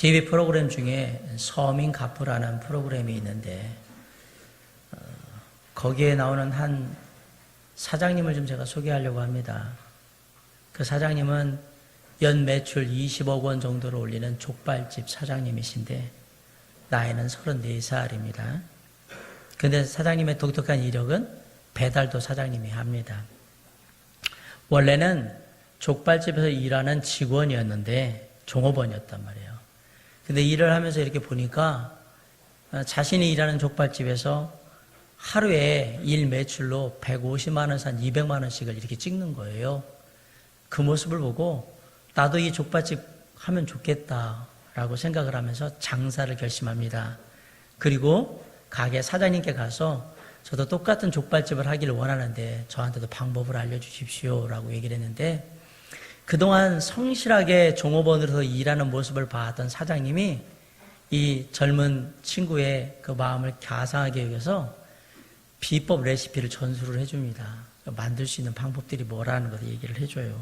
TV 프로그램 중에 서민 가프라는 프로그램이 있는데 거기에 나오는 한 사장님을 좀 제가 소개하려고 합니다. 그 사장님은 연 매출 20억 원 정도를 올리는 족발집 사장님이신데 나이는 34살입니다. 근데 사장님의 독특한 이력은 배달도 사장님이 합니다. 원래는 족발집에서 일하는 직원이었는데 종업원이었단 말이에요. 근데 일을 하면서 이렇게 보니까 자신이 일하는 족발집에서 하루에 일 매출로 150만 원에서 한 200만 원씩을 이렇게 찍는 거예요. 그 모습을 보고 나도 이 족발집 하면 좋겠다라고 생각을 하면서 장사를 결심합니다. 그리고 가게 사장님께 가서 저도 똑같은 족발집을 하기를 원하는데 저한테도 방법을 알려주십시오 라고 얘기를 했는데 그동안 성실하게 종업원으로서 일하는 모습을 봤던 사장님이 이 젊은 친구의 그 마음을 가상하게 여겨서 비법 레시피를 전수를 해줍니다. 만들 수 있는 방법들이 뭐라는 것을 얘기를 해줘요.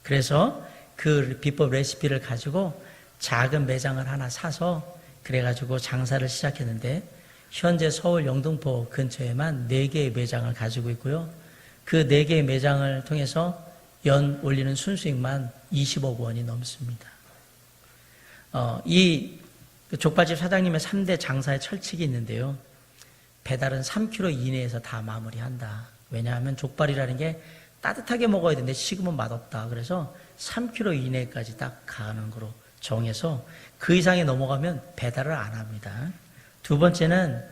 그래서 그 비법 레시피를 가지고 작은 매장을 하나 사서 그래가지고 장사를 시작했는데 현재 서울 영등포 근처에만 4개의 매장을 가지고 있고요. 그 4개의 매장을 통해서 연 올리는 순수익만 20억 원이 넘습니다. 이 족발집 사장님의 3대 장사의 철칙이 있는데요. 배달은 3km 이내에서 다 마무리한다. 왜냐하면 족발이라는 게 따뜻하게 먹어야 되는데 식으면 맛없다. 그래서 3km 이내까지 딱 가는 거로 정해서 그 이상이 넘어가면 배달을 안 합니다. 두 번째는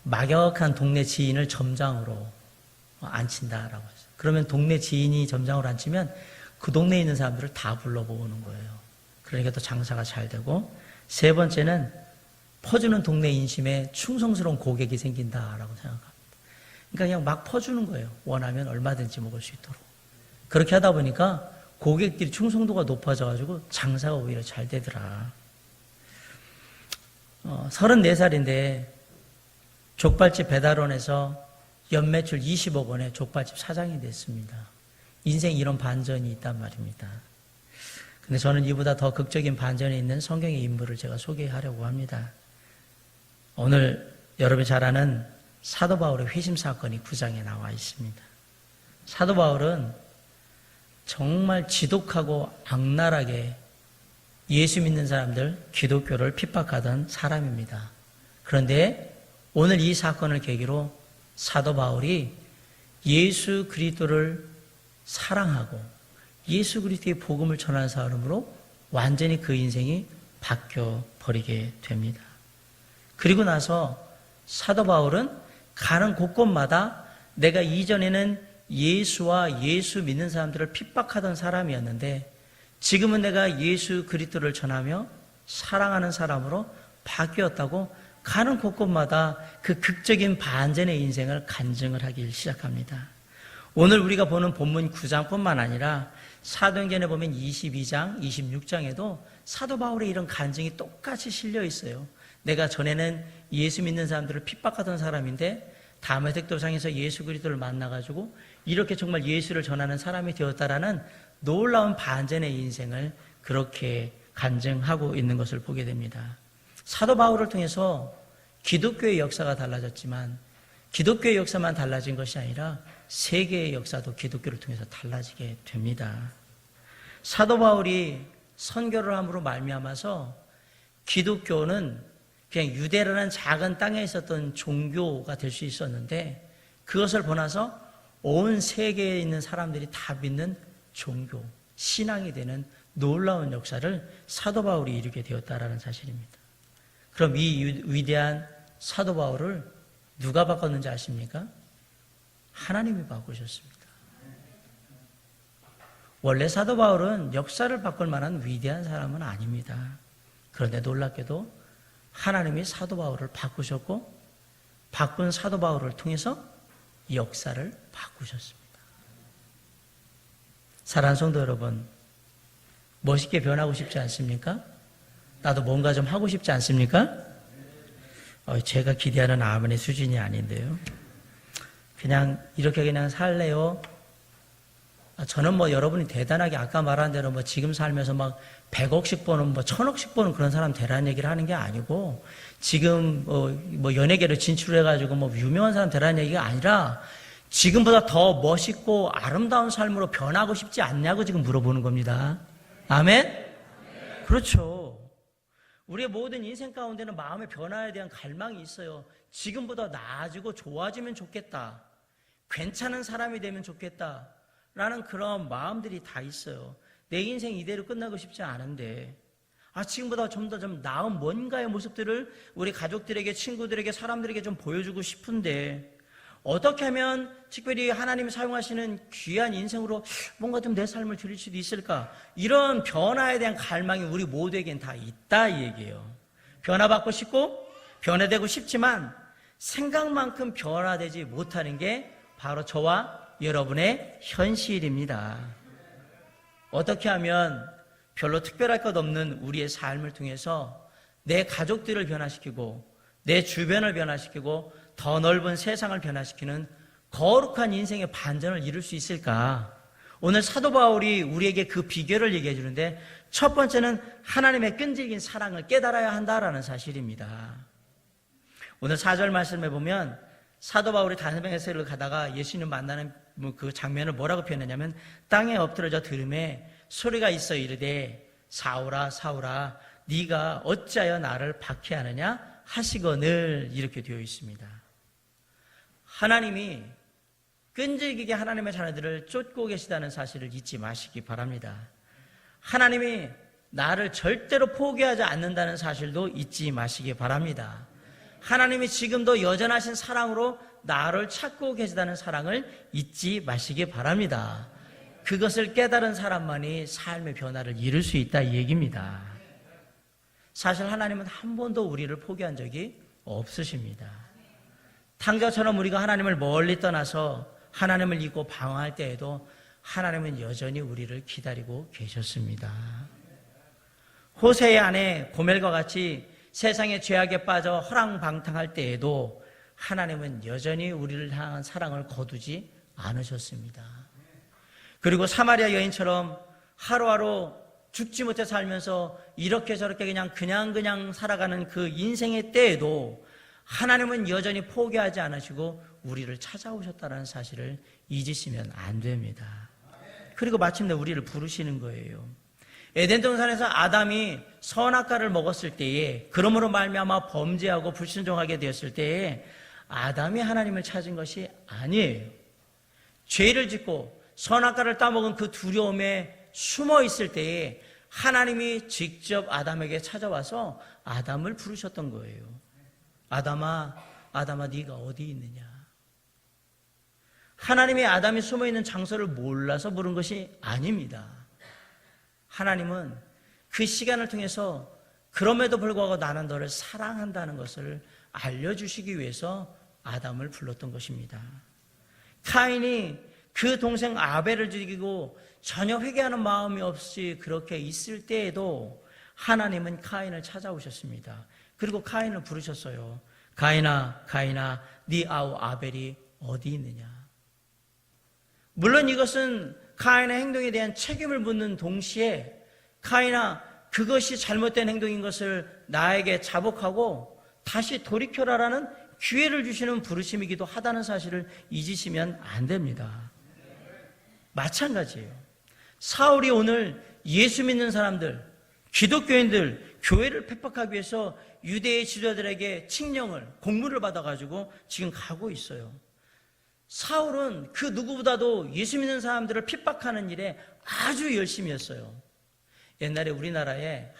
막역한 동네 지인을 점장으로 앉힌다라고 했어요. 그러면 동네 지인이 점장으로 앉히면 그 동네에 있는 사람들을 다 불러모으는 거예요. 그러니까 또 장사가 잘 되고, 세 번째는 퍼주는 동네 인심에 충성스러운 고객이 생긴다라고 생각합니다. 그러니까 그냥 막 퍼주는 거예요. 원하면 얼마든지 먹을 수 있도록. 그렇게 하다 보니까 고객들이 충성도가 높아져가지고 장사가 오히려 잘 되더라. 34살인데 족발집 배달원에서 연매출 20억 원의 족발집 사장이 됐습니다. 인생 이런 반전이 있단 말입니다. 근데 저는 이보다 더 극적인 반전이 있는 성경의 인물을 제가 소개하려고 합니다. 오늘 여러분이 잘 아는 사도 바울의 회심 사건이 9장에 나와 있습니다. 사도 바울은 정말 지독하고 악랄하게 예수 믿는 사람들, 기독교를 핍박하던 사람입니다. 그런데 오늘 이 사건을 계기로 사도 바울이 예수 그리스도를 사랑하고 예수 그리스도의 복음을 전하는 사람으로 완전히 그 인생이 바뀌어 버리게 됩니다. 그리고 나서 사도 바울은 가는 곳곳마다 내가 이전에는 예수와 예수 믿는 사람들을 핍박하던 사람이었는데 지금은 내가 예수 그리스도를 전하며 사랑하는 사람으로 바뀌었다고 가는 곳곳마다 그 극적인 반전의 인생을 간증을 하기 시작합니다. 오늘 우리가 보는 본문 9장뿐만 아니라 사도행전에 보면 22장, 26장에도 사도 바울의 이런 간증이 똑같이 실려 있어요. 내가 전에는 예수 믿는 사람들을 핍박하던 사람인데 다음의 택도상에서 예수 그리스도를 만나가지고 이렇게 정말 예수를 전하는 사람이 되었다라는 놀라운 반전의 인생을 그렇게 간증하고 있는 것을 보게 됩니다. 사도 바울을 통해서 기독교의 역사가 달라졌지만 기독교의 역사만 달라진 것이 아니라 세계의 역사도 기독교를 통해서 달라지게 됩니다. 사도 바울이 선교를 함으로 말미암아서 기독교는 그냥 유대라는 작은 땅에 있었던 종교가 될 수 있었는데 그것을 보나서 온 세계에 있는 사람들이 다 믿는 종교, 신앙이 되는 놀라운 역사를 사도 바울이 이루게 되었다라는 사실입니다. 그럼 이 위대한 사도 바울을 누가 바꿨는지 아십니까? 하나님이 바꾸셨습니다. 원래 사도 바울은 역사를 바꿀 만한 위대한 사람은 아닙니다. 그런데 놀랍게도 하나님이 사도 바울을 바꾸셨고 바꾼 사도 바울을 통해서 역사를 바꾸셨습니다. 사랑하는 성도 여러분, 멋있게 변하고 싶지 않습니까? 나도 뭔가 좀 하고 싶지 않습니까? 제가 기대하는 아멘의 수준이 아닌데요. 그냥 이렇게 그냥 살래요? 저는 뭐 여러분이 대단하게 아까 말한 대로 뭐 지금 살면서 막 100억씩 버는 뭐 1000억씩 버는 그런 사람 되라는 얘기를 하는 게 아니고 지금 뭐 연예계로 진출해가지고 뭐 유명한 사람 되라는 얘기가 아니라 지금보다 더 멋있고 아름다운 삶으로 변하고 싶지 않냐고 지금 물어보는 겁니다. 아멘? 그렇죠. 우리의 모든 인생 가운데는 마음의 변화에 대한 갈망이 있어요. 지금보다 나아지고 좋아지면 좋겠다. 괜찮은 사람이 되면 좋겠다. 라는 그런 마음들이 다 있어요. 내 인생 이대로 끝나고 싶지 않은데 지금보다 좀 더 좀 나은 뭔가의 모습들을 우리 가족들에게, 친구들에게, 사람들에게 좀 보여주고 싶은데 어떻게 하면 특별히 하나님이 사용하시는 귀한 인생으로 뭔가 좀 내 삶을 드릴 수도 있을까? 이런 변화에 대한 갈망이 우리 모두에겐 다 있다 이 얘기예요. 변화받고 싶고 변화되고 싶지만 생각만큼 변화되지 못하는 게 바로 저와 여러분의 현실입니다. 어떻게 하면 별로 특별할 것 없는 우리의 삶을 통해서 내 가족들을 변화시키고 내 주변을 변화시키고 더 넓은 세상을 변화시키는 거룩한 인생의 반전을 이룰 수 있을까? 오늘 사도 바울이 우리에게 그 비결을 얘기해 주는데 첫 번째는 하나님의 끈질긴 사랑을 깨달아야 한다라는 사실입니다. 오늘 4절 말씀해 보면 사도 바울이 다메섹을 가다가 예수님 만나는 그 장면을 뭐라고 표현했냐면 땅에 엎드려져 들음에 소리가 있어 이르되 사울아 사울아 네가 어찌하여 나를 박해하느냐 하시거늘 이렇게 되어 있습니다. 하나님이 끈질기게 하나님의 자녀들을 쫓고 계시다는 사실을 잊지 마시기 바랍니다. 하나님이 나를 절대로 포기하지 않는다는 사실도 잊지 마시기 바랍니다. 하나님이 지금도 여전하신 사랑으로 나를 찾고 계시다는 사랑을 잊지 마시기 바랍니다. 그것을 깨달은 사람만이 삶의 변화를 이룰 수 있다 이 얘기입니다. 사실 하나님은 한 번도 우리를 포기한 적이 없으십니다. 탕자처럼 우리가 하나님을 멀리 떠나서 하나님을 잊고 방황할 때에도 하나님은 여전히 우리를 기다리고 계셨습니다. 호세의 아내 고멜과 같이 세상의 죄악에 빠져 허랑방탕할 때에도 하나님은 여전히 우리를 향한 사랑을 거두지 않으셨습니다. 그리고 사마리아 여인처럼 하루하루 죽지 못해 살면서 이렇게 저렇게 그냥 살아가는 그 인생의 때에도 하나님은 여전히 포기하지 않으시고 우리를 찾아오셨다는 사실을 잊으시면 안 됩니다. 그리고 마침내 우리를 부르시는 거예요. 에덴 동산에서 아담이 선악과를 먹었을 때에 그러므로 말미암아 범죄하고 불순종하게 되었을 때에 아담이 하나님을 찾은 것이 아니에요. 죄를 짓고 선악과를 따먹은 그 두려움에 숨어 있을 때에 하나님이 직접 아담에게 찾아와서 아담을 부르셨던 거예요. 아담아 네가 어디 있느냐? 하나님이 아담이 숨어있는 장소를 몰라서 부른 것이 아닙니다. 하나님은 그 시간을 통해서 그럼에도 불구하고 나는 너를 사랑한다는 것을 알려주시기 위해서 아담을 불렀던 것입니다. 카인이 그 동생 아벨을 죽이고 전혀 회개하는 마음이 없이 그렇게 있을 때에도 하나님은 카인을 찾아오셨습니다. 그리고 카인을 부르셨어요. 카인아 네 아우 아벨이 어디 있느냐? 물론 이것은 카인의 행동에 대한 책임을 묻는 동시에 카인아 그것이 잘못된 행동인 것을 나에게 자복하고 다시 돌이켜라라는 기회를 주시는 부르심이기도 하다는 사실을 잊으시면 안 됩니다. 마찬가지예요. 사울이 오늘 예수 믿는 사람들, 기독교인들, 교회를 핍박하기 위해서 유대의 지도자들에게 칙령을, 공문을 받아가지고 지금 가고 있어요. 사울은 그 누구보다도 예수 믿는 사람들을 핍박하는 일에 아주 열심히 했어요. 옛날에 우리나라에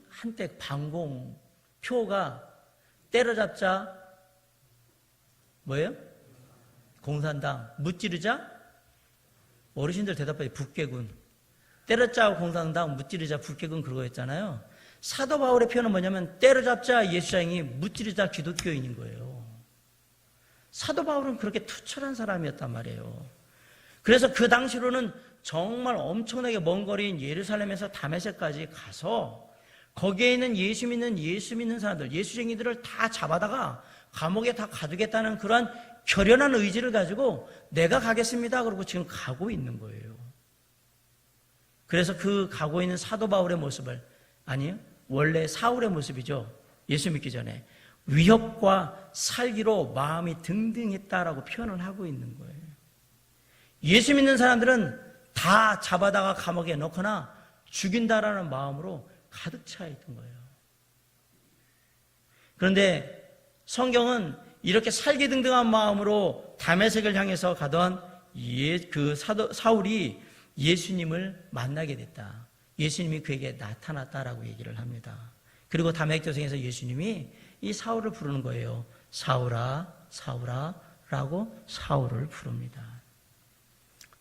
한때 방공표가 때려잡자 뭐예요? 공산당. 무찌르자? 어르신들 대답해. 북괴군. 때려잡자 공산당, 무찌르자 북괴군 그거였잖아요. 사도 바울의 표현은 뭐냐면 때려잡자 예수장이 무찌르자 기독교인인 거예요. 사도 바울은 그렇게 투철한 사람이었단 말이에요. 그래서 그 당시로는 정말 엄청나게 먼 거리인 예루살렘에서 다메섹까지 가서 거기에 있는 예수 믿는 사람들, 예수쟁이들을 다 잡아다가 감옥에 다 가두겠다는 그런 결연한 의지를 가지고 내가 가겠습니다. 그러고 지금 가고 있는 거예요. 그래서 그 가고 있는 사도 바울의 모습을, 아니요, 원래 사울의 모습이죠. 예수 믿기 전에 위협과 살기로 마음이 등등했다라고 표현을 하고 있는 거예요. 예수 믿는 사람들은 다 잡아다가 감옥에 넣거나 죽인다라는 마음으로 가득 차 있던 거예요. 그런데 성경은 이렇게 살기등등한 마음으로 다메섹을 향해서 가던 그 사울이 예수님을 만나게 됐다. 예수님이 그에게 나타났다라고 얘기를 합니다. 그리고 다메섹 도성에서 예수님이 이 사울을 부르는 거예요. 사울아, 사울아 라고 사울을 부릅니다.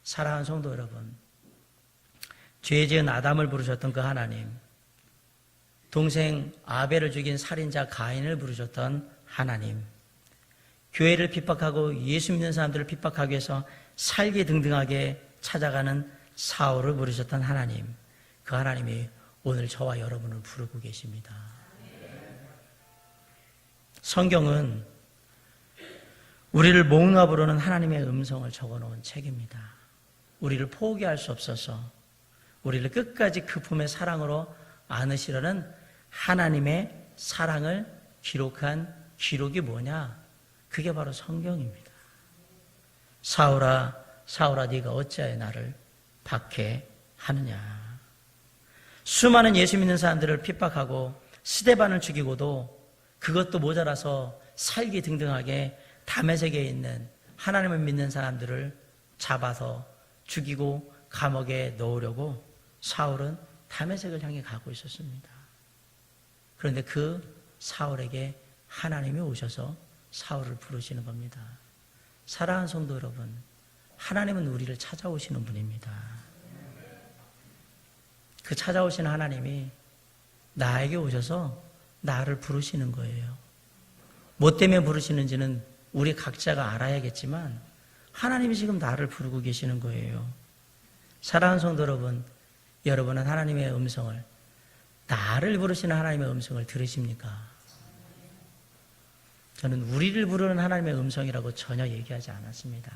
사랑하는 성도 여러분, 죄 지은 아담을 부르셨던 그 하나님, 동생 아벨을 죽인 살인자 가인을 부르셨던 하나님, 교회를 핍박하고 예수 믿는 사람들을 핍박하기 위해서 살기등등하게 찾아가는 사울을 부르셨던 하나님, 그 하나님이 오늘 저와 여러분을 부르고 계십니다. 성경은 우리를 목나 부르는 하나님의 음성을 적어놓은 책입니다. 우리를 포기할 수 없어서 우리를 끝까지 그 품의 사랑으로 안으시려는 하나님의 사랑을 기록한 기록이 뭐냐? 그게 바로 성경입니다. 사울아, 사울아, 네가 어찌하여 나를 박해하느냐? 수많은 예수 믿는 사람들을 핍박하고 스데반을 죽이고도 그것도 모자라서 살기등등하게 다메섹에 있는 하나님을 믿는 사람들을 잡아서 죽이고 감옥에 넣으려고 사울은 다메섹을 향해 가고 있었습니다. 그런데 그 사울에게 하나님이 오셔서 사울을 부르시는 겁니다. 사랑하는 성도 여러분, 하나님은 우리를 찾아오시는 분입니다. 그 찾아오시는 하나님이 나에게 오셔서 나를 부르시는 거예요. 뭐 때문에 부르시는지는 우리 각자가 알아야겠지만 하나님이 지금 나를 부르고 계시는 거예요. 사랑하는 성도 여러분, 여러분은 하나님의 음성을, 나를 부르시는 하나님의 음성을 들으십니까? 저는 우리를 부르는 하나님의 음성이라고 전혀 얘기하지 않았습니다.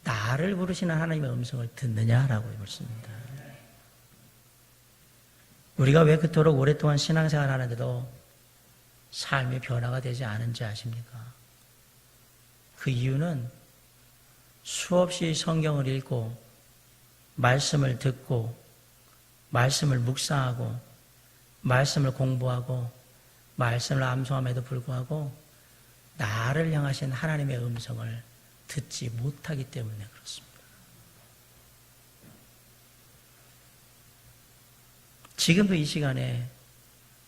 나를 부르시는 하나님의 음성을 듣느냐라고 묻습니다. 우리가 왜 그토록 오랫동안 신앙생활 하는데도 삶의 변화가 되지 않은지 아십니까? 그 이유는 수없이 성경을 읽고 말씀을 듣고 말씀을 묵상하고 말씀을 공부하고 말씀을 암송함에도 불구하고 나를 향하신 하나님의 음성을 듣지 못하기 때문에 그렇습니다. 지금도 이 시간에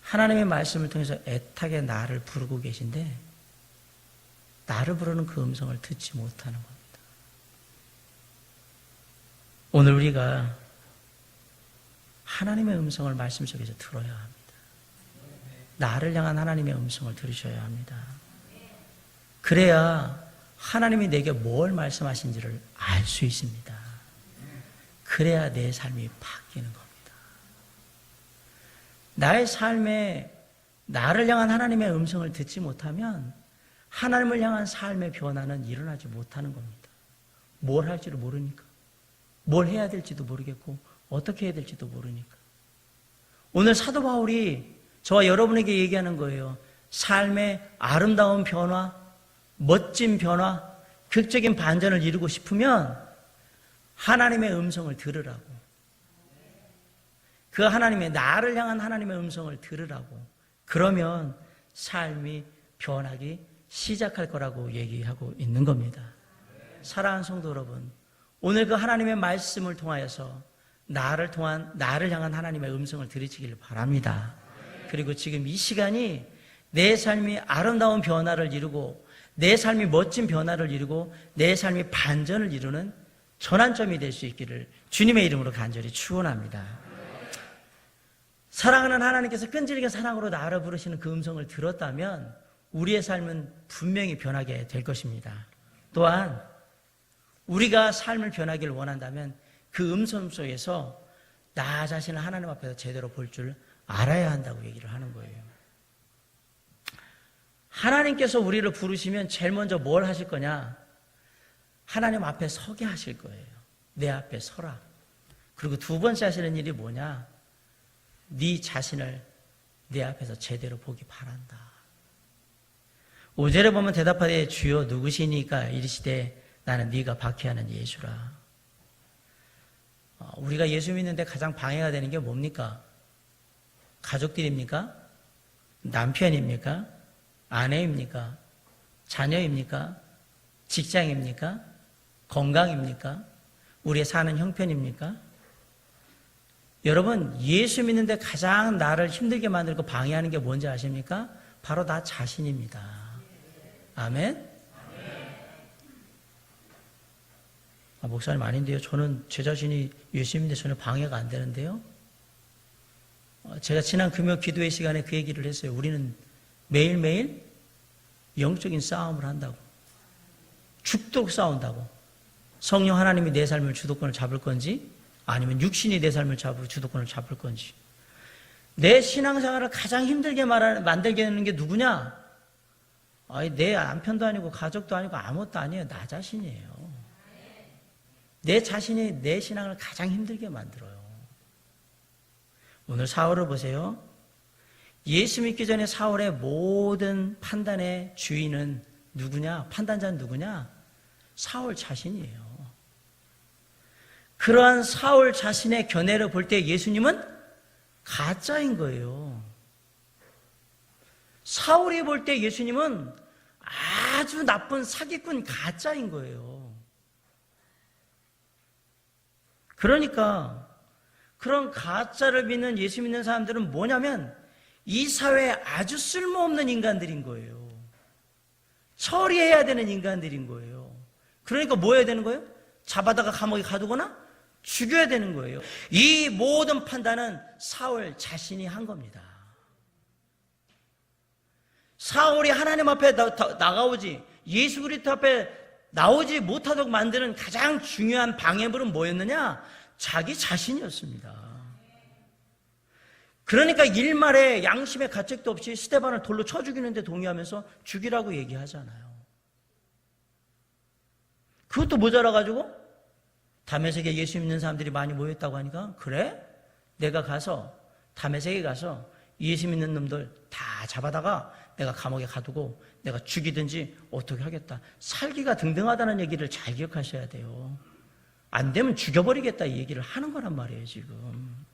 하나님의 말씀을 통해서 애타게 나를 부르고 계신데 나를 부르는 그 음성을 듣지 못하는 겁니다. 오늘 우리가 하나님의 음성을 말씀 속에서 들어야 합니다. 나를 향한 하나님의 음성을 들으셔야 합니다. 그래야 하나님이 내게 뭘 말씀하신지를 알 수 있습니다. 그래야 내 삶이 바뀌는 겁니다. 나의 삶에 나를 향한 하나님의 음성을 듣지 못하면 하나님을 향한 삶의 변화는 일어나지 못하는 겁니다. 뭘 할지를 모르니까. 뭘 해야 될지도 모르겠고 어떻게 해야 될지도 모르니까. 오늘 사도 바울이 저와 여러분에게 얘기하는 거예요. 삶의 아름다운 변화, 멋진 변화, 극적인 반전을 이루고 싶으면 하나님의 음성을 들으라고. 그 하나님의, 나를 향한 하나님의 음성을 들으라고. 그러면 삶이 변하기 시작할 거라고 얘기하고 있는 겁니다. 사랑하는 성도 여러분, 오늘 그 하나님의 말씀을 통하여서 나를 향한 하나님의 음성을 들으시길 바랍니다. 그리고 지금 이 시간이 내 삶이 아름다운 변화를 이루고 내 삶이 멋진 변화를 이루고 내 삶이 반전을 이루는 전환점이 될 수 있기를 주님의 이름으로 간절히 축원합니다. 사랑하는 하나님께서 끈질기게 사랑으로 나를 부르시는 그 음성을 들었다면 우리의 삶은 분명히 변하게 될 것입니다. 또한 우리가 삶을 변하기를 원한다면 그 음성 속에서 나 자신을 하나님 앞에서 제대로 볼 줄 알아야 한다고 얘기를 하는 거예요. 하나님께서 우리를 부르시면 제일 먼저 뭘 하실 거냐? 하나님 앞에 서게 하실 거예요. 내 앞에 서라. 그리고 두 번째 하시는 일이 뭐냐? 네 자신을 내 앞에서 제대로 보기 바란다. 5절에 보면 대답하되 주여 누구시니까 이르시되 나는 네가 박해하는 예수라. 우리가 예수 믿는데 가장 방해가 되는 게 뭡니까? 가족들입니까? 남편입니까? 아내입니까? 자녀입니까? 직장입니까? 건강입니까? 우리의 사는 형편입니까? 여러분, 예수 믿는데 가장 나를 힘들게 만들고 방해하는 게 뭔지 아십니까? 바로 나 자신입니다. 아멘? 목사님 아닌데요. 저는 제 자신이 예수 믿는데 전혀 방해가 안 되는데요. 제가 지난 금요 기도회 시간에 그 얘기를 했어요. 우리는 매일매일 영적인 싸움을 한다고. 죽도록 싸운다고. 성령 하나님이 내 삶을 주도권을 잡을 건지 아니면 육신이 내 삶을 주도권을 잡을 건지. 내 신앙생활을 가장 힘들게 만들게 하는 게 누구냐? 내 남편도 아니고 가족도 아니고 아무것도 아니에요. 나 자신이에요. 내 자신이 내 신앙을 가장 힘들게 만들어요. 오늘 사울을 보세요. 예수 믿기 전에 사울의 모든 판단의 주인은 누구냐? 판단자는 누구냐? 사울 자신이에요. 그러한 사울 자신의 견해를 볼 때 예수님은 가짜인 거예요. 사울이 볼 때 예수님은 아주 나쁜 사기꾼 가짜인 거예요. 그러니까 그런 가짜를 믿는 예수 믿는 사람들은 뭐냐면 이 사회에 아주 쓸모없는 인간들인 거예요. 처리해야 되는 인간들인 거예요. 그러니까 뭐 해야 되는 거예요? 잡아다가 감옥에 가두거나 죽여야 되는 거예요. 이 모든 판단은 사울 자신이 한 겁니다. 사울이 하나님 앞에 나가오지 예수 그리스도 앞에 나오지 못하도록 만드는 가장 중요한 방해물은 뭐였느냐? 자기 자신이었습니다. 그러니까 일말에 양심의 가책도 없이 스데반을 돌로 쳐 죽이는데 동의하면서 죽이라고 얘기하잖아요. 그것도 모자라가지고 다메섹에 예수 믿는 사람들이 많이 모였다고 하니까 그래? 내가 가서 다메섹에 가서 예수 믿는 놈들 다 잡아다가 내가 감옥에 가두고 내가 죽이든지 어떻게 하겠다. 살기가 등등하다는 얘기를 잘 기억하셔야 돼요. 안 되면 죽여버리겠다 이 얘기를 하는 거란 말이에요 지금.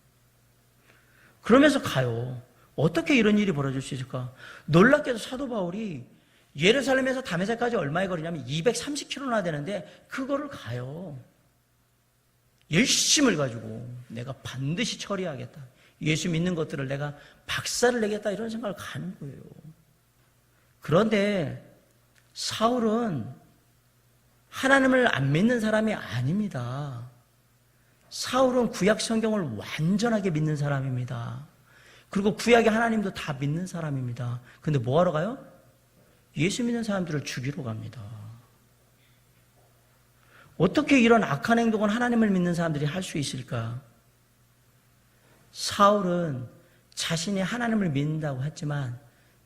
그러면서 가요. 어떻게 이런 일이 벌어질 수 있을까? 놀랍게도 사도 바울이 예루살렘에서 다메섹까지 얼마에 거리냐면 230km나 되는데 그거를 가요. 열심을 가지고 내가 반드시 처리하겠다. 예수 믿는 것들을 내가 박살을 내겠다 이런 생각을 가는 거예요. 그런데 사울은 하나님을 안 믿는 사람이 아닙니다. 사울은 구약 성경을 완전하게 믿는 사람입니다. 그리고 구약의 하나님도 다 믿는 사람입니다. 근데 뭐 하러 가요? 예수 믿는 사람들을 죽이러 갑니다. 어떻게 이런 악한 행동을 하나님을 믿는 사람들이 할 수 있을까? 사울은 자신이 하나님을 믿는다고 했지만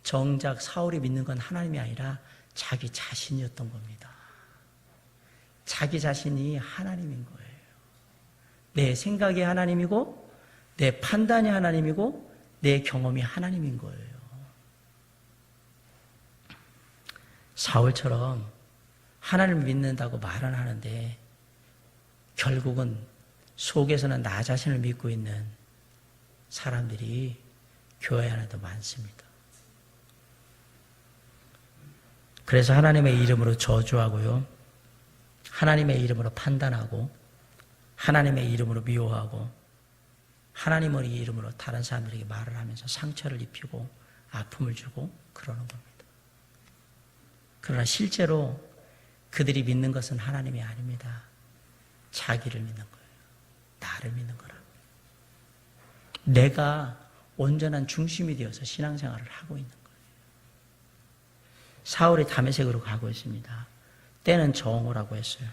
정작 사울이 믿는 건 하나님이 아니라 자기 자신이었던 겁니다. 자기 자신이 하나님인 거예요. 내 생각이 하나님이고 내 판단이 하나님이고 내 경험이 하나님인 거예요. 사울처럼 하나님을 믿는다고 말은 하는데 결국은 속에서는 나 자신을 믿고 있는 사람들이 교회 안에도 많습니다. 그래서 하나님의 이름으로 저주하고요. 하나님의 이름으로 판단하고 하나님의 이름으로 미워하고 하나님의 이름으로 다른 사람들에게 말을 하면서 상처를 입히고 아픔을 주고 그러는 겁니다. 그러나 실제로 그들이 믿는 것은 하나님이 아닙니다. 자기를 믿는 거예요. 나를 믿는 거라. 내가 온전한 중심이 되어서 신앙생활을 하고 있는 거예요. 사울이 다메섹으로 가고 있습니다. 때는 정오라고 했어요.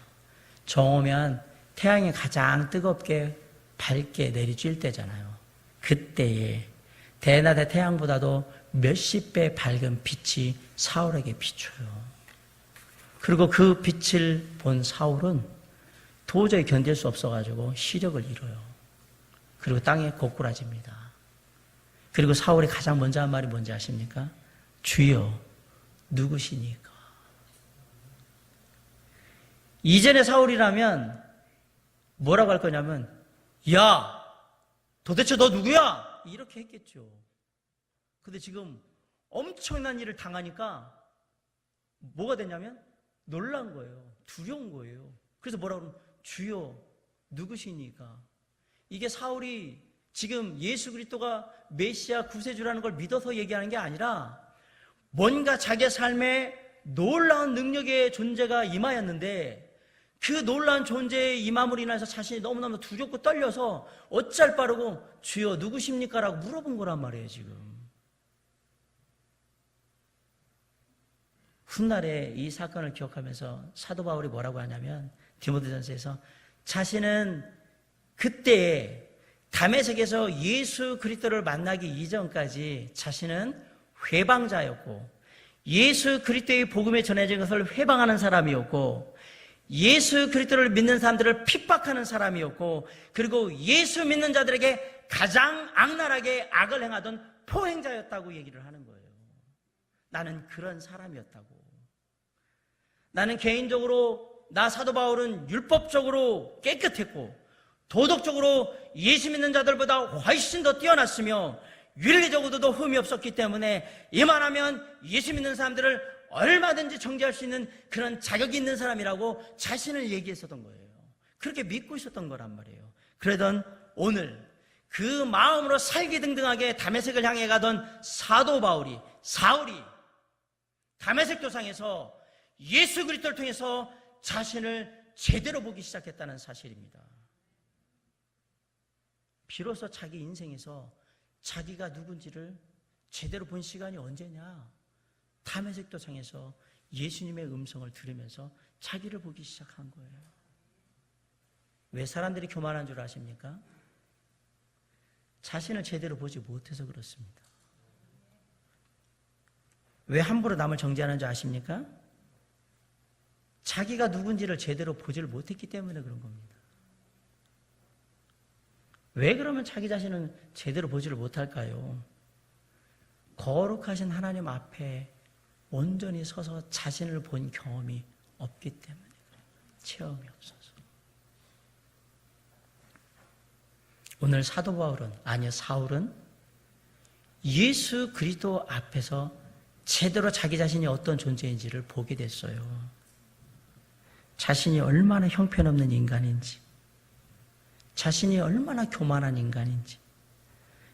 정오면 태양이 가장 뜨겁게 밝게 내리쬐을 때잖아요. 그때에 대낮의 태양보다도 몇십 배 밝은 빛이 사울에게 비춰요. 그리고 그 빛을 본 사울은 도저히 견딜 수 없어가지고 시력을 잃어요. 그리고 땅에 고꾸라집니다. 그리고 사울이 가장 먼저 한 말이 뭔지 아십니까? 주여, 누구시니까? 이전에 사울이라면 뭐라고 할 거냐면, 야, 도대체 너 누구야? 이렇게 했겠죠. 근데 지금 엄청난 일을 당하니까 뭐가 됐냐면 놀란 거예요. 두려운 거예요. 그래서 뭐라고 그러면 주여 누구시니까? 이게 사울이 지금 예수 그리스도가 메시아 구세주라는 걸 믿어서 얘기하는 게 아니라 뭔가 자기의 삶에 놀라운 능력의 존재가 임하였는데 그 놀라운 존재의 임함으로 인해서 자신이 너무너무 두렵고 떨려서 어찌할 빠르고 주여 누구십니까? 라고 물어본 거란 말이에요. 지금 훗날에 이 사건을 기억하면서 사도 바울이 뭐라고 하냐면 디모데전서에서 자신은 그때에 다메섹에서 예수 그리스도를 만나기 이전까지 자신은 회방자였고 예수 그리스도의 복음에 전해진 것을 회방하는 사람이었고 예수 그리스도를 믿는 사람들을 핍박하는 사람이었고 그리고 예수 믿는 자들에게 가장 악랄하게 악을 행하던 포행자였다고 얘기를 하는 거예요. 나는 그런 사람이었다고. 나는 개인적으로 나 사도 바울은 율법적으로 깨끗했고 도덕적으로 예수 믿는 자들보다 훨씬 더 뛰어났으며 윤리적으로도 흠이 없었기 때문에 이만하면 예수 믿는 사람들을 얼마든지 정죄할 수 있는 그런 자격이 있는 사람이라고 자신을 얘기했었던 거예요. 그렇게 믿고 있었던 거란 말이에요. 그러던 오늘 그 마음으로 살기등등하게 다메섹을 향해 가던 사도 바울이 사울이 다메섹 도상에서 예수 그리스도를 통해서 자신을 제대로 보기 시작했다는 사실입니다. 비로소 자기 인생에서 자기가 누군지를 제대로 본 시간이 언제냐? 다메섹 도상에서 예수님의 음성을 들으면서 자기를 보기 시작한 거예요. 왜 사람들이 교만한 줄 아십니까? 자신을 제대로 보지 못해서 그렇습니다. 왜 함부로 남을 정죄하는 줄 아십니까? 자기가 누군지를 제대로 보지를 못했기 때문에 그런 겁니다. 왜 그러면 자기 자신은 제대로 보지를 못할까요? 거룩하신 하나님 앞에 온전히 서서 자신을 본 경험이 없기 때문에 그래요. 체험이 없어서. 오늘 사도 바울은, 아니요 사울은 예수 그리스도 앞에서 제대로 자기 자신이 어떤 존재인지를 보게 됐어요. 자신이 얼마나 형편없는 인간인지, 자신이 얼마나 교만한 인간인지,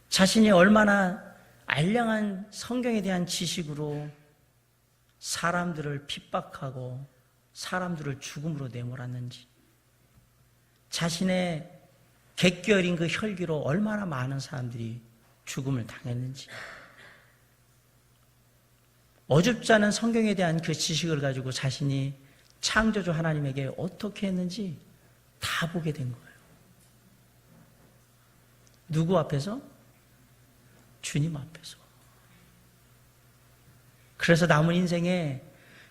자신이 얼마나 알량한 성경에 대한 지식으로 사람들을 핍박하고 사람들을 죽음으로 내몰았는지, 자신의 객기 어린 그 혈기로 얼마나 많은 사람들이 죽음을 당했는지, 어줍지 않은 성경에 대한 그 지식을 가지고 자신이 창조주 하나님에게 어떻게 했는지 다 보게 된 거예요. 누구 앞에서? 주님 앞에서. 그래서 남은 인생에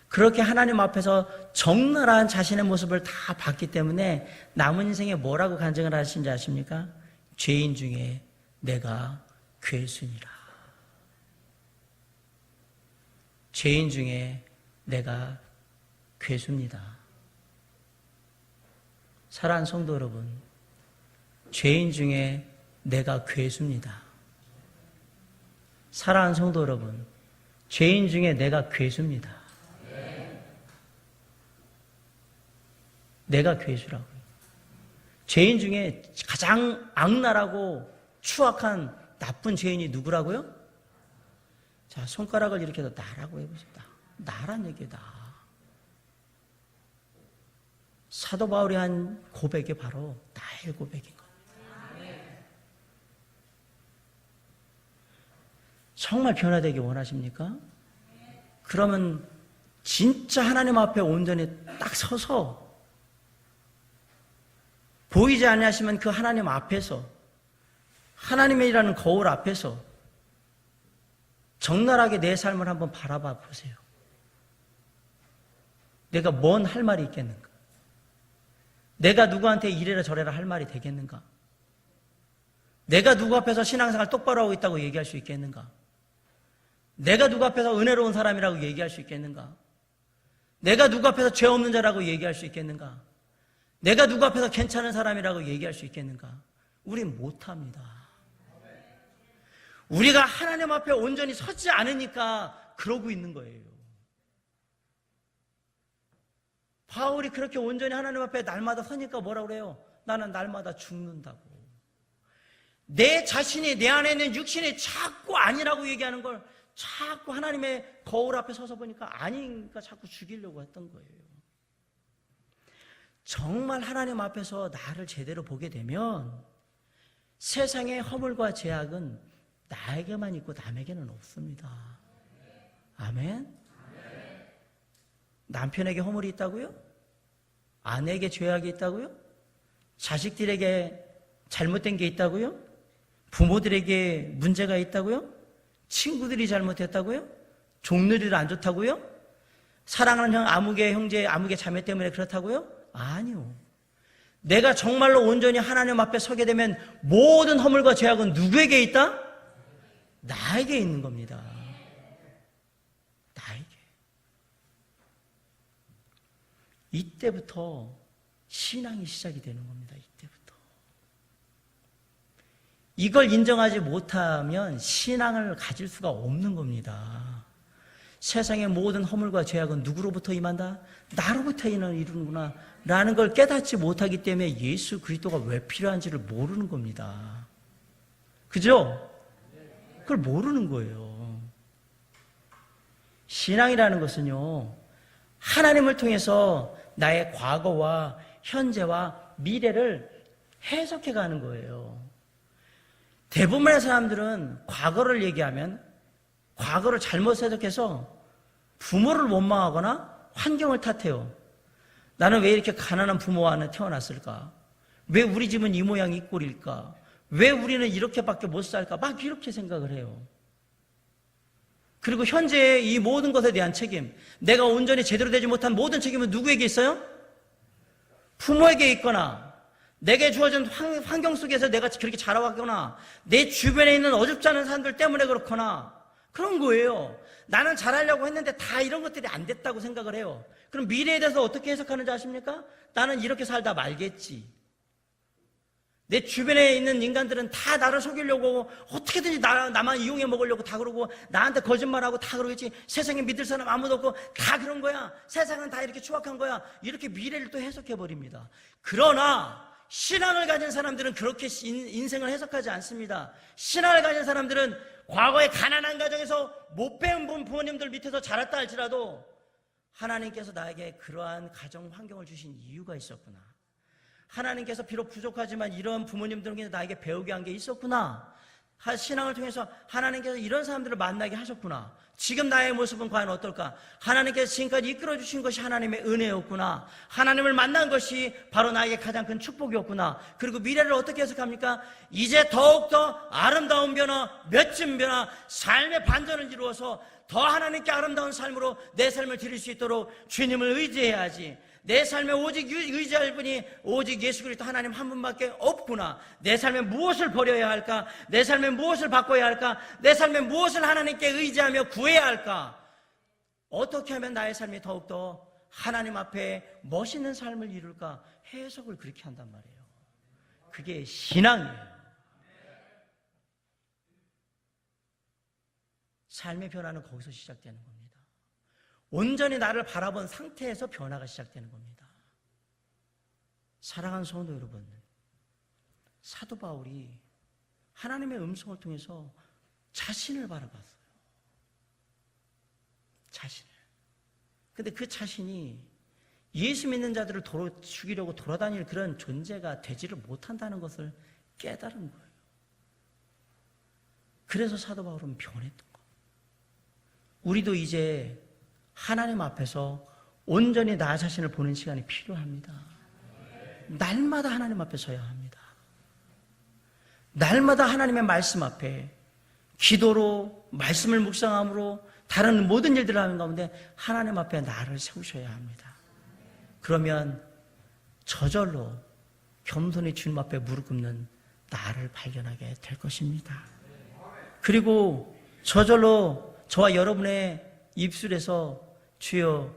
그렇게 하나님 앞에서 적나라한 자신의 모습을 다 봤기 때문에 남은 인생에 뭐라고 간증을 하신지 아십니까? 죄인 중에 내가 괴순이라. 죄인 중에 내가 괴수입니다. 사랑하는 성도 여러분, 죄인 중에 내가 괴수입니다. 사랑하는 성도 여러분, 죄인 중에 내가 괴수입니다. 내가 괴수라고요. 죄인 중에 가장 악랄하고 추악한 나쁜 죄인이 누구라고요? 자, 손가락을 이렇게 해서 나라고 해보십니다. 나란 얘기예요, 나. 사도 바울이 한 고백이 바로 나의 고백인 겁니다. 정말 변화되기 원하십니까? 그러면 진짜 하나님 앞에 온전히 딱 서서 보이지 않으시면 그 하나님 앞에서 하나님이라는 거울 앞에서 적나라하게 내 삶을 한번 바라봐 보세요. 내가 뭔 할 말이 있겠는가? 내가 누구한테 이래라 저래라 할 말이 되겠는가? 내가 누구 앞에서 신앙생활 똑바로 하고 있다고 얘기할 수 있겠는가? 내가 누구 앞에서 은혜로운 사람이라고 얘기할 수 있겠는가? 내가 누구 앞에서 죄 없는 자라고 얘기할 수 있겠는가? 내가 누구 앞에서 괜찮은 사람이라고 얘기할 수 있겠는가? 우린 못합니다. 우리가 하나님 앞에 온전히 서지 않으니까 그러고 있는 거예요. 바울이 그렇게 온전히 하나님 앞에 날마다 서니까 뭐라고 그래요? 나는 날마다 죽는다고. 내 자신이 내 안에 있는 육신이 자꾸 아니라고 얘기하는 걸 자꾸 하나님의 거울 앞에 서서 보니까 아니니까 자꾸 죽이려고 했던 거예요. 정말 하나님 앞에서 나를 제대로 보게 되면 세상의 허물과 죄악은 나에게만 있고 남에게는 없습니다. 아멘? 남편에게 허물이 있다고요? 아내에게 죄악이 있다고요? 자식들에게 잘못된 게 있다고요? 부모들에게 문제가 있다고요? 친구들이 잘못했다고요? 종들이 안 좋다고요? 사랑하는 아무개 형제, 아무개 자매 때문에 그렇다고요? 아니요. 내가 정말로 온전히 하나님 앞에 서게 되면 모든 허물과 죄악은 누구에게 있다? 나에게 있는 겁니다. 나에게. 이때부터 신앙이 시작이 되는 겁니다. 이때부터. 이걸 인정하지 못하면 신앙을 가질 수가 없는 겁니다. 세상의 모든 허물과 죄악은 누구로부터 임한다? 나로부터 이루는구나 라는 걸 깨닫지 못하기 때문에 예수 그리스도가 왜 필요한지를 모르는 겁니다. 그죠? 그걸 모르는 거예요. 신앙이라는 것은요, 하나님을 통해서 나의 과거와 현재와 미래를 해석해 가는 거예요. 대부분의 사람들은 과거를 얘기하면 과거를 잘못 해석해서 부모를 원망하거나 환경을 탓해요. 나는 왜 이렇게 가난한 부모와 태어났을까? 왜 우리 집은 이 모양 이 꼴일까? 왜 우리는 이렇게밖에 못 살까? 막 이렇게 생각을 해요. 그리고 현재의 이 모든 것에 대한 책임, 내가 온전히 제대로 되지 못한 모든 책임은 누구에게 있어요? 부모에게 있거나, 내게 주어진 환경 속에서 내가 그렇게 자라왔거나, 내 주변에 있는 어줍지 않은 사람들 때문에 그렇거나, 그런 거예요. 나는 잘하려고 했는데 다 이런 것들이 안 됐다고 생각을 해요. 그럼 미래에 대해서 어떻게 해석하는지 아십니까? 나는 이렇게 살다 말겠지. 내 주변에 있는 인간들은 다 나를 속이려고 어떻게든지 나만 이용해 먹으려고 다 그러고 나한테 거짓말하고 다 그러겠지. 세상에 믿을 사람 아무도 없고 다 그런 거야. 세상은 다 이렇게 추악한 거야. 이렇게 미래를 또 해석해버립니다. 그러나 신앙을 가진 사람들은 그렇게 인생을 해석하지 않습니다. 신앙을 가진 사람들은 과거에 가난한 가정에서 못 배운 부모님들 밑에서 자랐다 할지라도 하나님께서 나에게 그러한 가정 환경을 주신 이유가 있었구나. 하나님께서 비록 부족하지만 이런 부모님들에게 나에게 배우게 한 게 있었구나. 신앙을 통해서 하나님께서 이런 사람들을 만나게 하셨구나. 지금 나의 모습은 과연 어떨까? 하나님께서 지금까지 이끌어 주신 것이 하나님의 은혜였구나. 하나님을 만난 것이 바로 나에게 가장 큰 축복이었구나. 그리고 미래를 어떻게 해석합니까? 이제 더욱더 아름다운 변화, 멋진 변화, 삶의 반전을 이루어서 더 하나님께 아름다운 삶으로 내 삶을 드릴 수 있도록 주님을 의지해야지. 내 삶에 오직 의지할 분이 오직 예수 그리스도 하나님 한 분밖에 없구나. 내 삶에 무엇을 버려야 할까? 내 삶에 무엇을 바꿔야 할까? 내 삶에 무엇을 하나님께 의지하며 구해야 할까? 어떻게 하면 나의 삶이 더욱더 하나님 앞에 멋있는 삶을 이룰까? 해석을 그렇게 한단 말이에요. 그게 신앙이에요. 삶의 변화는 거기서 시작되는 겁니다. 온전히 나를 바라본 상태에서 변화가 시작되는 겁니다. 사랑하는 성도 여러분, 사도 바울이 하나님의 음성을 통해서 자신을 바라봤어요. 자신을. 근데 그 자신이 예수 믿는 자들을 죽이려고 돌아다닐 그런 존재가 되지를 못한다는 것을 깨달은 거예요. 그래서 사도 바울은 변했던 거예요. 우리도 이제 하나님 앞에서 온전히 나 자신을 보는 시간이 필요합니다. 날마다 하나님 앞에 서야 합니다. 날마다 하나님의 말씀 앞에 기도로, 말씀을 묵상함으로, 다른 모든 일들을 하는 가운데 하나님 앞에 나를 세우셔야 합니다. 그러면 저절로 겸손히 주님 앞에 무릎 꿇는 나를 발견하게 될 것입니다. 그리고 저절로 저와 여러분의 입술에서 주여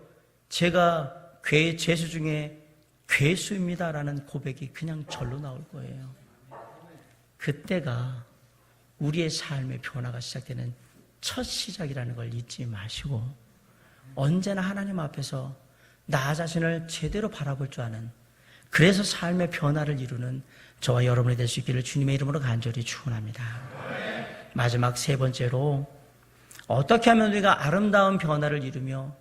제가 죄수 중에 괴수입니다라는 고백이 그냥 절로 나올 거예요. 그때가 우리의 삶의 변화가 시작되는 첫 시작이라는 걸 잊지 마시고 언제나 하나님 앞에서 나 자신을 제대로 바라볼 줄 아는, 그래서 삶의 변화를 이루는 저와 여러분이 될 수 있기를 주님의 이름으로 간절히 축원합니다. 마지막 세 번째로, 어떻게 하면 우리가 아름다운 변화를 이루며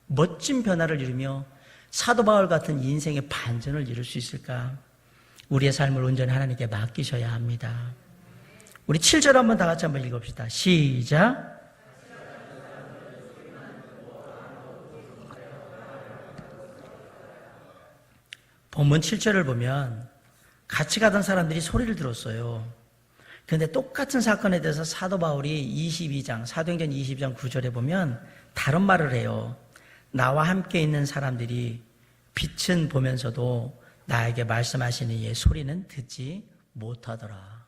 멋진 변화를 이루며 사도 바울 같은 인생의 반전을 이룰 수 있을까? 우리의 삶을 온전히 하나님께 맡기셔야 합니다. 우리 7절 한번 다 같이 한번 읽읍시다. 시작. 본문 7절을 보면 같이 가던 사람들이 소리를 들었어요. 그런데 똑같은 사건에 대해서 사도 바울이 22장, 사도행전 22장 9절에 보면 다른 말을 해요. 나와 함께 있는 사람들이 빛은 보면서도 나에게 말씀하시는 이의 소리는 듣지 못하더라.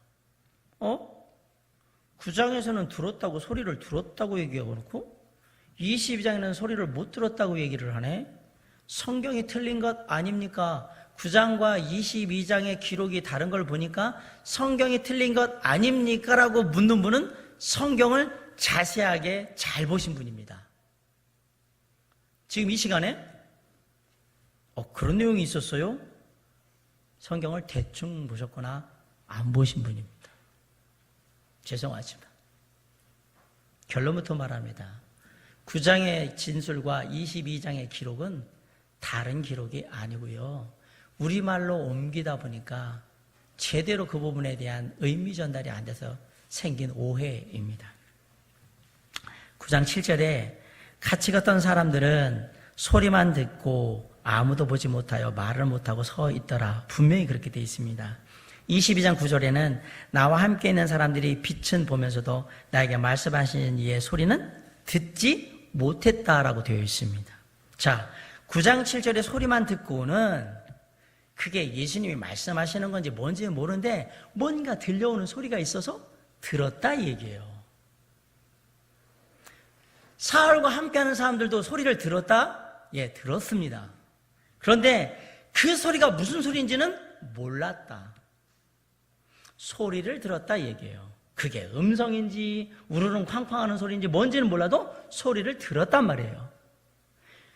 9장에서는 들었다고, 소리를 들었다고 얘기하고 놓고 22장에는 소리를 못 들었다고 얘기를 하네. 성경이 틀린 것 아닙니까? 9장과 22장의 기록이 다른 걸 보니까 성경이 틀린 것 아닙니까? 라고 묻는 분은 성경을 자세하게 잘 보신 분입니다. 지금 이 시간에 그런 내용이 있었어요? 성경을 대충 보셨거나 안 보신 분입니다. 죄송하지만 결론부터 말합니다. 9장의 진술과 22장의 기록은 다른 기록이 아니고요, 우리말로 옮기다 보니까 제대로 그 부분에 대한 의미 전달이 안 돼서 생긴 오해입니다. 9장 7절에 같이 갔던 사람들은 소리만 듣고 아무도 보지 못하여 말을 못하고 서 있더라. 분명히 그렇게 되어 있습니다. 22장 9절에는 나와 함께 있는 사람들이 빛은 보면서도 나에게 말씀하시는 이의 소리는 듣지 못했다라고 되어 있습니다. 자, 9장 7절에 소리만 듣고는 그게 예수님이 말씀하시는 건지 뭔지는 모르는데 뭔가 들려오는 소리가 있어서 들었다 이 얘기예요. 사울과 함께하는 사람들도 소리를 들었다? 예, 들었습니다. 그런데 그 소리가 무슨 소리인지는 몰랐다. 소리를 들었다 이 얘기예요. 그게 음성인지 우르릉 쾅쾅하는 소리인지 뭔지는 몰라도 소리를 들었단 말이에요.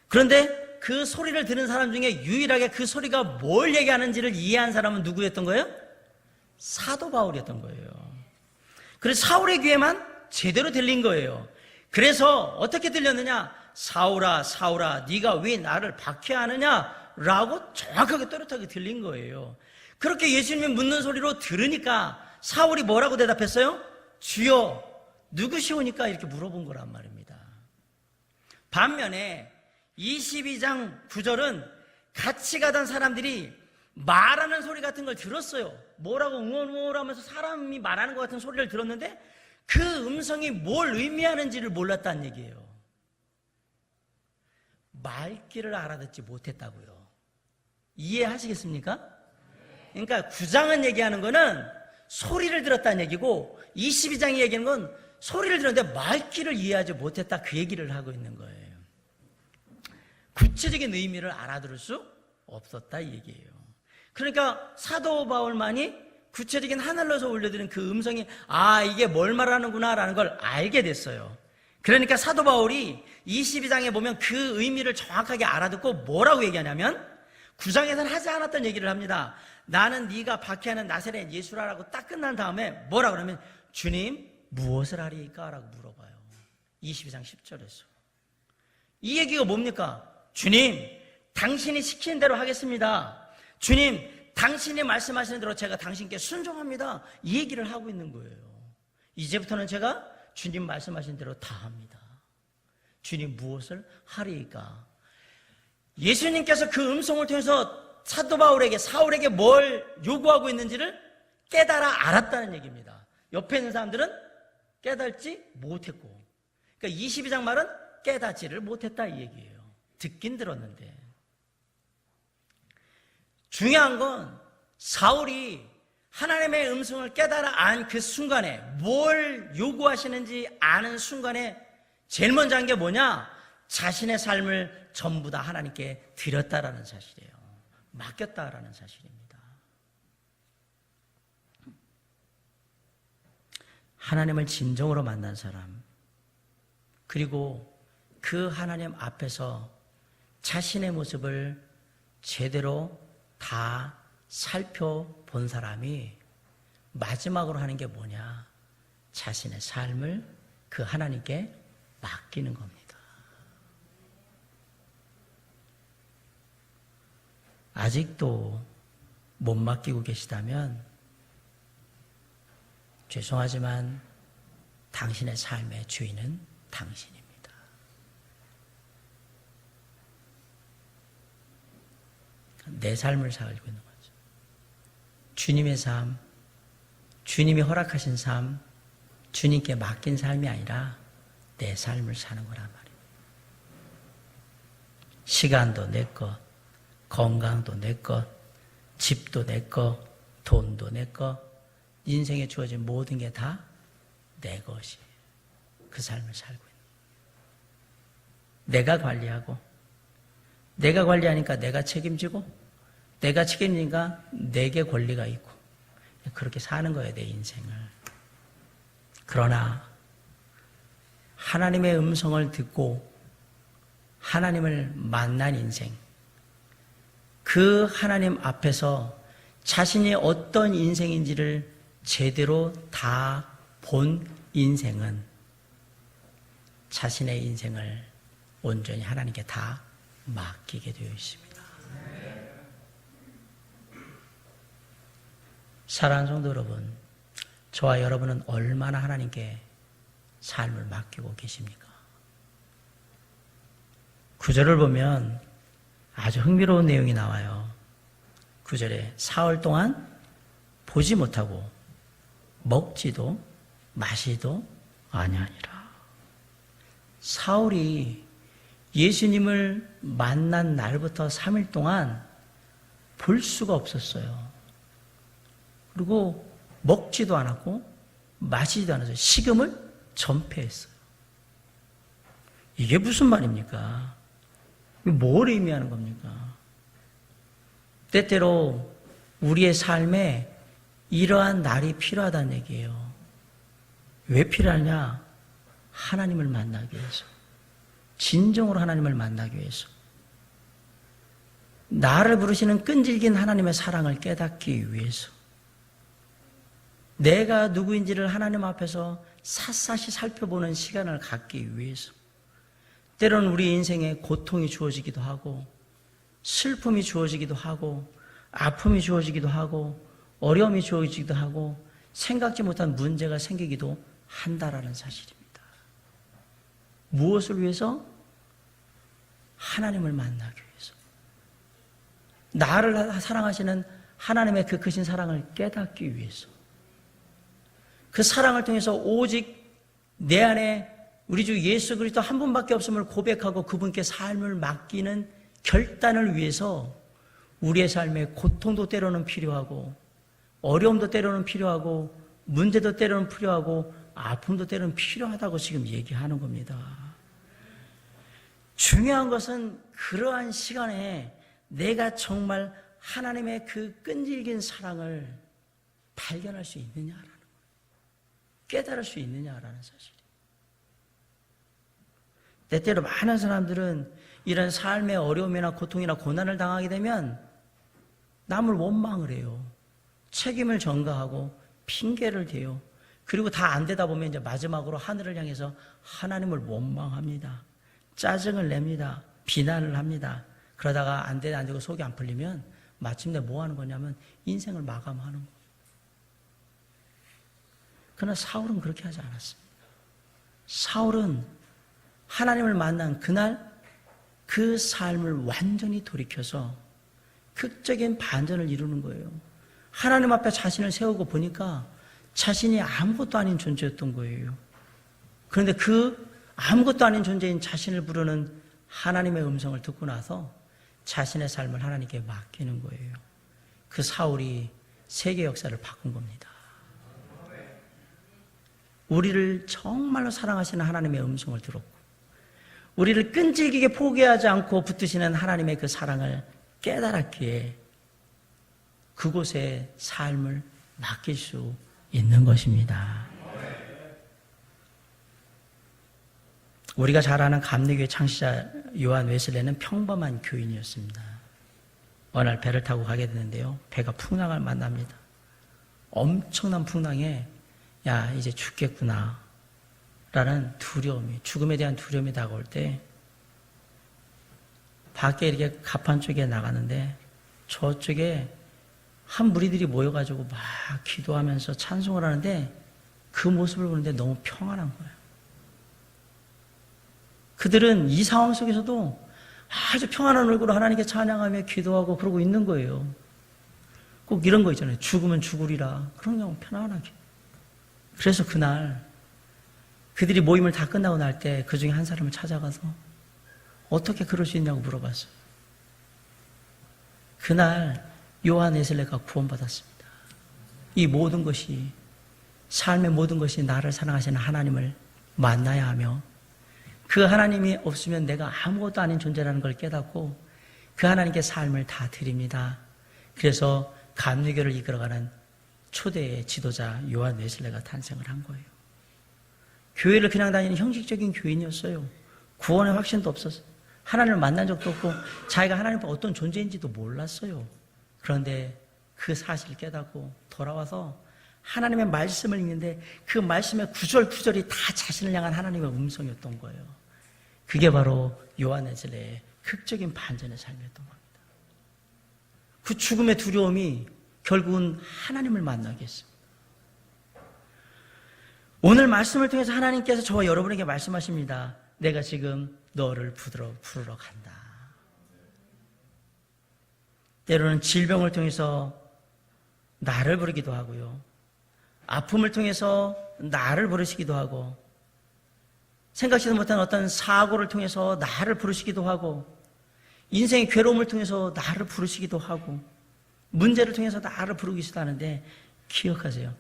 그런데 그 소리를 들은 사람 중에 유일하게 그 소리가 뭘 얘기하는지를 이해한 사람은 누구였던 거예요? 사도 바울이었던 거예요. 그래서 사울의 귀에만 제대로 들린 거예요. 그래서 어떻게 들렸느냐? 사울아, 사울아, 네가 왜 나를 박해하느냐? 라고 정확하게 또렷하게 들린 거예요. 그렇게 예수님이 묻는 소리로 들으니까 사울이 뭐라고 대답했어요? 주여, 누구시오니까? 이렇게 물어본 거란 말입니다. 반면에 22장 9절은 같이 가던 사람들이 말하는 소리 같은 걸 들었어요. 뭐라고 응원하면서 사람이 말하는 것 같은 소리를 들었는데 그 음성이 뭘 의미하는지를 몰랐다는 얘기예요. 말귀를 알아듣지 못했다고요. 이해하시겠습니까? 그러니까 9장은 얘기하는 거는 소리를 들었다는 얘기고 22장이 얘기하는 건 소리를 들었는데 말귀를 이해하지 못했다, 그 얘기를 하고 있는 거예요. 구체적인 의미를 알아들을 수 없었다 이 얘기예요. 그러니까 사도 바울만이 구체적인 하늘로서 올려드린 그 음성이 이게 뭘 말하는구나 라는 걸 알게 됐어요. 그러니까 사도 바울이 22장에 보면 그 의미를 정확하게 알아듣고 뭐라고 얘기하냐면 9장에서는 하지 않았던 얘기를 합니다. 나는 네가 박해하는 나사렛 예수라고 딱 끝난 다음에 뭐라고 하냐면 주님 무엇을 하리까? 라고 물어봐요. 22장 10절에서 이 얘기가 뭡니까? 주님, 당신이 시키는 대로 하겠습니다. 주님, 당신이 말씀하시는 대로 제가 당신께 순종합니다. 이 얘기를 하고 있는 거예요. 이제부터는 제가 주님 말씀하신 대로 다 합니다. 주님 무엇을 하리까? 예수님께서 그 음성을 통해서 사도 바울에게, 사울에게 뭘 요구하고 있는지를 깨달아 알았다는 얘기입니다. 옆에 있는 사람들은 깨닫지 못했고, 그러니까 22장 말은 깨닫지를 못했다 이 얘기예요. 듣긴 들었는데. 중요한 건 사울이 하나님의 음성을 깨달아 안 그 순간에, 뭘 요구하시는지 아는 순간에 제일 먼저 한 게 뭐냐? 자신의 삶을 전부 다 하나님께 드렸다라는 사실이에요. 맡겼다라는 사실입니다. 하나님을 진정으로 만난 사람, 그리고 그 하나님 앞에서 자신의 모습을 제대로 다 살펴본 사람이 마지막으로 하는 게 뭐냐? 자신의 삶을 그 하나님께 맡기는 겁니다. 아직도 못 맡기고 계시다면 죄송하지만 당신의 삶의 주인은 당신입니다. 내 삶을 살고 있는 거죠. 주님의 삶, 주님이 허락하신 삶, 주님께 맡긴 삶이 아니라 내 삶을 사는 거란 말이에요. 시간도 내 것, 건강도 내 것, 집도 내 것, 돈도 내 것, 인생에 주어진 모든 게 다 내 것이에요. 그 삶을 살고 있는 거예요. 내가 관리하고, 내가 관리하니까 내가 책임지고, 내가 책임지니까 내게 권리가 있고, 그렇게 사는 거예요, 내 인생을. 그러나 하나님의 음성을 듣고 하나님을 만난 인생, 그 하나님 앞에서 자신이 어떤 인생인지를 제대로 다 본 인생은 자신의 인생을 온전히 하나님께 다 맡기게 되어 있습니다. 사랑하는 성도 여러분, 저와 여러분은 얼마나 하나님께 삶을 맡기고 계십니까? 구절을 보면 아주 흥미로운 내용이 나와요. 9절에 사흘 동안 보지 못하고 먹지도 마시도 아니하니라. 사울이 예수님을 만난 날부터 3일 동안 볼 수가 없었어요. 그리고 먹지도 않았고 마시지도 않았어요. 식음을 전폐했어요. 이게 무슨 말입니까? 뭘 의미하는 겁니까? 때때로 우리의 삶에 이러한 날이 필요하다는 얘기예요. 왜 필요하냐? 하나님을 만나기 위해서. 진정으로 하나님을 만나기 위해서. 나를 부르시는 끈질긴 하나님의 사랑을 깨닫기 위해서. 내가 누구인지를 하나님 앞에서 샅샅이 살펴보는 시간을 갖기 위해서. 때로는 우리 인생에 고통이 주어지기도 하고, 슬픔이 주어지기도 하고, 아픔이 주어지기도 하고, 어려움이 주어지기도 하고, 생각지 못한 문제가 생기기도 한다라는 사실입니다. 무엇을 위해서? 하나님을 만나기 위해서. 나를 사랑하시는 하나님의 그 크신 사랑을 깨닫기 위해서. 그 사랑을 통해서 오직 내 안에 우리 주 예수 그리스도 한 분밖에 없음을 고백하고 그분께 삶을 맡기는 결단을 위해서 우리의 삶에 고통도 때로는 필요하고, 어려움도 때로는 필요하고, 문제도 때로는 필요하고, 아픔도 때로는 필요하다고 지금 얘기하는 겁니다. 중요한 것은 그러한 시간에 내가 정말 하나님의 그 끈질긴 사랑을 발견할 수 있느냐라는 거예요. 깨달을 수 있느냐라는 사실이에요. 때때로 많은 사람들은 이런 삶의 어려움이나 고통이나 고난을 당하게 되면 남을 원망을 해요. 책임을 전가하고 핑계를 대요. 그리고 다 안 되다 보면 이제 마지막으로 하늘을 향해서 하나님을 원망합니다. 짜증을 냅니다. 비난을 합니다. 그러다가 안 되고 속이 안 풀리면 마침내 뭐 하는 거냐면 인생을 마감하는 거예요. 그러나 사울은 그렇게 하지 않았습니다. 사울은 하나님을 만난 그날 그 삶을 완전히 돌이켜서 극적인 반전을 이루는 거예요. 하나님 앞에 자신을 세우고 보니까 자신이 아무것도 아닌 존재였던 거예요. 그런데 그 아무것도 아닌 존재인 자신을 부르는 하나님의 음성을 듣고 나서 자신의 삶을 하나님께 맡기는 거예요. 그 사울이 세계 역사를 바꾼 겁니다. 우리를 정말로 사랑하시는 하나님의 음성을 들었고, 우리를 끈질기게 포기하지 않고 붙드시는 하나님의 그 사랑을 깨달았기에 그곳에 삶을 맡길 수 있는 것입니다. 우리가 잘 아는 감리교회 창시자 요한 웨슬레는 평범한 교인이었습니다. 어느 날 배를 타고 가게 되는데요, 배가 풍랑을 만납니다. 엄청난 풍랑에 야, 이제 죽겠구나 라는 두려움이, 죽음에 대한 두려움이 다가올 때 밖에 이렇게 갑판 쪽에 나가는데 저쪽에 한 무리들이 모여가지고 막 기도하면서 찬송을 하는데 그 모습을 보는데 너무 평안한 거예요. 그들은 이 상황 속에서도 아주 평안한 얼굴로 하나님께 찬양하며 기도하고 그러고 있는 거예요. 꼭 이런 거 있잖아요. 죽으면 죽으리라. 그런 경우 편안하게. 그래서 그날 그들이 모임을 다 끝나고 날 때 그 중에 한 사람을 찾아가서 어떻게 그럴 수 있냐고 물어봤어요. 그날 요한 웨슬레가 구원받았습니다. 이 모든 것이, 삶의 모든 것이 나를 사랑하시는 하나님을 만나야 하며 그 하나님이 없으면 내가 아무것도 아닌 존재라는 걸 깨닫고 그 하나님께 삶을 다 드립니다. 그래서 감리교를 이끌어가는 초대의 지도자 요한 웨슬레가 탄생을 한 거예요. 교회를 그냥 다니는 형식적인 교인이었어요. 구원의 확신도 없었어요. 하나님을 만난 적도 없고 자기가 하나님과 어떤 존재인지도 몰랐어요. 그런데 그 사실을 깨닫고 돌아와서 하나님의 말씀을 읽는데 그 말씀의 구절구절이 다 자신을 향한 하나님의 음성이었던 거예요. 그게 바로 요한 웨슬레의 극적인 반전의 삶이었던 겁니다. 그 죽음의 두려움이 결국은 하나님을 만나게 했습니다. 오늘 말씀을 통해서 하나님께서 저와 여러분에게 말씀하십니다. 내가 지금 너를 부르러 간다. 때로는 질병을 통해서 나를 부르기도 하고요. 아픔을 통해서 나를 부르시기도 하고, 생각지도 못한 어떤 사고를 통해서 나를 부르시기도 하고, 인생의 괴로움을 통해서 나를 부르시기도 하고, 문제를 통해서 나를 부르기도 하는데 기억하세요.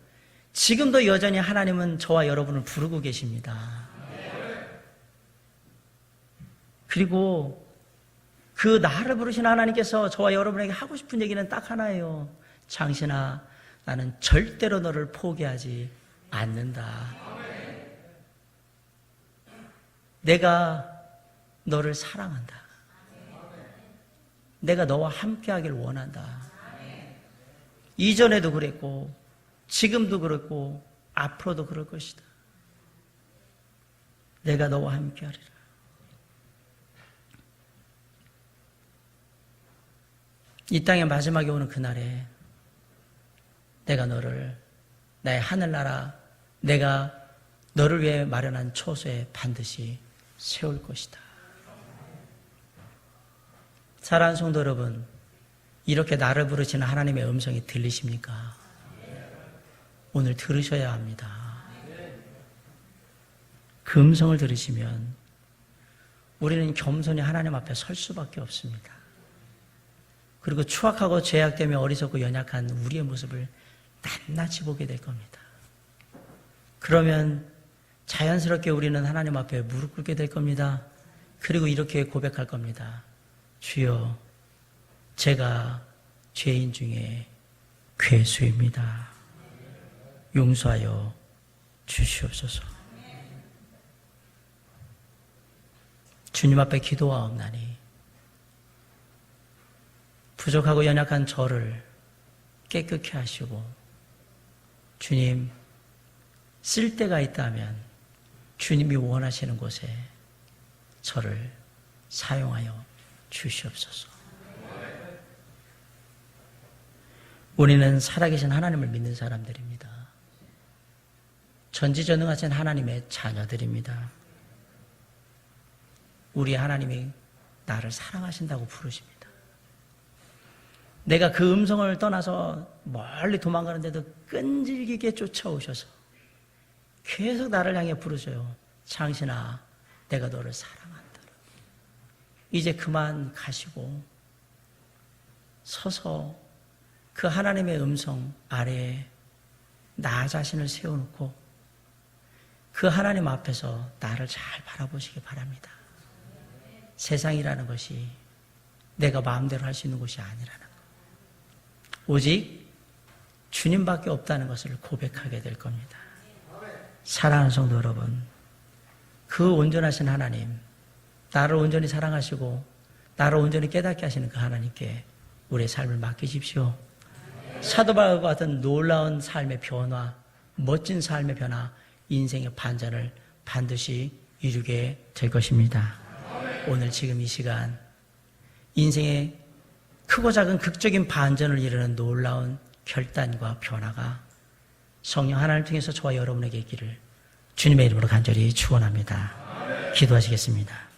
지금도 여전히 하나님은 저와 여러분을 부르고 계십니다. 그리고 그 나를 부르신 하나님께서 저와 여러분에게 하고 싶은 얘기는 딱 하나예요. 장신아, 나는 절대로 너를 포기하지 않는다. 내가 너를 사랑한다. 내가 너와 함께하길 원한다. 이전에도 그랬고 지금도 그렇고 앞으로도 그럴 것이다. 내가 너와 함께하리라. 이 땅의 마지막에 오는 그날에 내가 너를 나의 하늘나라, 내가 너를 위해 마련한 초소에 반드시 세울 것이다. 사랑하는 성도 여러분, 이렇게 나를 부르시는 하나님의 음성이 들리십니까? 오늘 들으셔야 합니다. 그 음성을 들으시면 우리는 겸손히 하나님 앞에 설 수밖에 없습니다. 그리고 추악하고 죄악되며 어리석고 연약한 우리의 모습을 낱낱이 보게 될 겁니다. 그러면 자연스럽게 우리는 하나님 앞에 무릎 꿇게 될 겁니다. 그리고 이렇게 고백할 겁니다. 주여, 제가 죄인 중에 괴수입니다. 용서하여 주시옵소서. 주님 앞에 기도하옵나니 부족하고 연약한 저를 깨끗게 하시고, 주님, 쓸 데가 있다면 주님이 원하시는 곳에 저를 사용하여 주시옵소서. 우리는 살아계신 하나님을 믿는 사람들입니다. 전지전능하신 하나님의 자녀들입니다. 우리 하나님이 나를 사랑하신다고 부르십니다. 내가 그 음성을 떠나서 멀리 도망가는데도 끈질기게 쫓아오셔서 계속 나를 향해 부르셔요. 창신아, 내가 너를 사랑한다. 이제 그만 가시고 서서 그 하나님의 음성 아래에 나 자신을 세워놓고 그 하나님 앞에서 나를 잘 바라보시기 바랍니다. 세상이라는 것이 내가 마음대로 할 수 있는 것이 아니라는 것. 오직 주님밖에 없다는 것을 고백하게 될 겁니다. 사랑하는 성도 여러분, 그 온전하신 하나님, 나를 온전히 사랑하시고 나를 온전히 깨닫게 하시는 그 하나님께 우리의 삶을 맡기십시오. 사도 바울과 같은 놀라운 삶의 변화, 멋진 삶의 변화, 인생의 반전을 반드시 이루게 될 것입니다. 오늘 지금 이 시간 인생의 크고 작은 극적인 반전을 이루는 놀라운 결단과 변화가 성령 하나님을 통해서 저와 여러분에게 있기를 주님의 이름으로 간절히 축원합니다. 기도하시겠습니다.